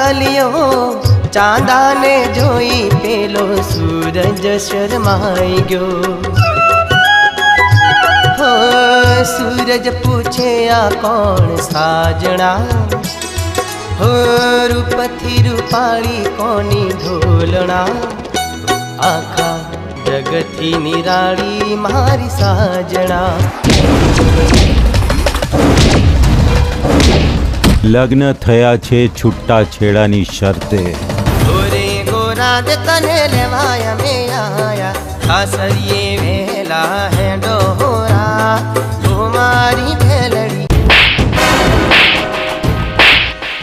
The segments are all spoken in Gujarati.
ગલિયો ચાંદાને જોઈ પેલો સૂરજ શરમાઈ ગયો। હો સૂરજ પૂછે આ કોણ સાજણા, હો રૂપથી રૂપાળી કોની ઢોલણા, આખા જગતથી નિરાળી મારી સાજણા। લગ્ન થયા છે છૂટા છેડાની શરતે, ગોરે ગોરા દે તને લેવાયા મે આયા, ખાસરીએ વેલા હે ડોરા મારી ભેલડી।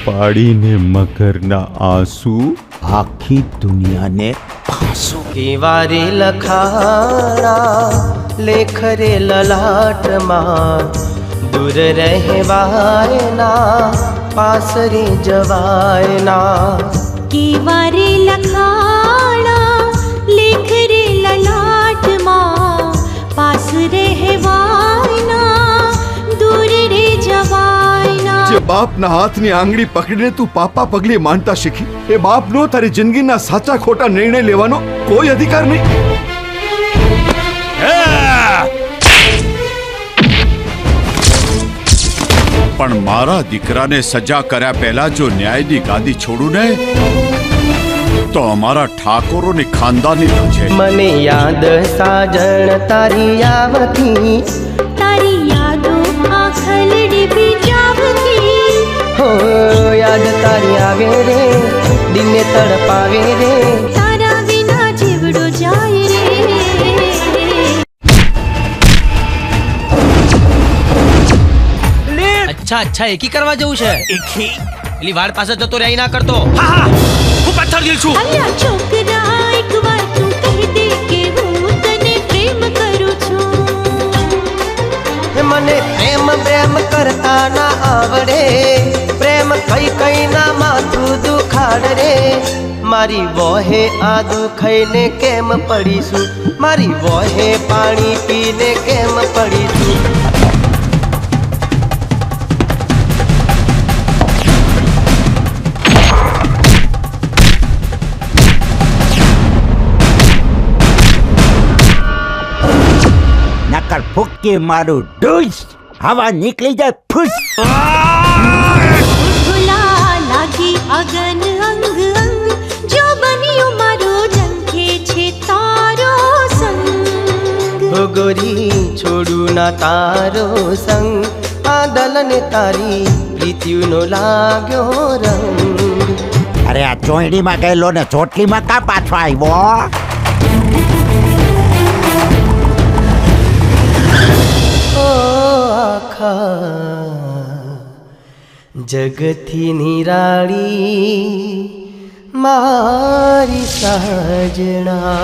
પાડીને મકરના આંસુ આખી દુનિયાને આંસુ। કેવારે લખાણા લેખરે લલાટમાં, दूर रहवायना पास रे जवायना। केवारे लखाणा लेख रे ललाट मां, पास रहवायना दूर रे जवायना। जे बापना हाथनी आंगળી પકડીને તું પાપા પગલે માનતા શીખી, એ બાપનો તારી જિંદગીના સાચા ખોટા નિર્ણય લેવાનો કોઈ અધિકાર નહીં। પણ મારા દીકરાને સજા કર્યા પહેલા જો ન્યાયની ગાદી છોડું ને તો અમારા ઠાકોરોની ખાનદાની છે। મને યાદ સાજણ તારી આવતી, તારી યાદો આખલડી બીજાવતી। હો યાદ તારી આવે રે દિને તડપાવે રે, તારા વિના જીવડો જાય રે। अच्छा अच्छा एकी करवा जવું છે। એકી એલી વાડ પાસે જતો રહી ના કરતો। હા હા હું પથ્થર દિલ છું। અલ્યા છોકરા એક વાર તું કહી દે કે હું તને પ્રેમ કરું છું। મને પ્રેમ પ્રેમ કરતા ના આવડે, પ્રેમ કઈ કઈ ના માથું દુખાડ રે। મારી વોહે આ દુખાઈને કેમ પડીશું, મારી વોહે પાણી પીને કેમ પડીશું। નકર ફૂકી મારું ડૂસ, હવા નીકળી જાય ફૂસ। ભૂલા લાગી અગન અંગ અંગ, જો બન્યું મારો જંખે છે તારો સંગ। હો ગોરી છોડું ના તારો સંગ, આદલ ને તારી પ્રીતિનો લાગ્યો રંગ। અરે આ ચોયડીમાં ગયેલો ને ચોટલીમાં કા પાછો આવ્યો? જગથી નિરાળી મારી સાજણા।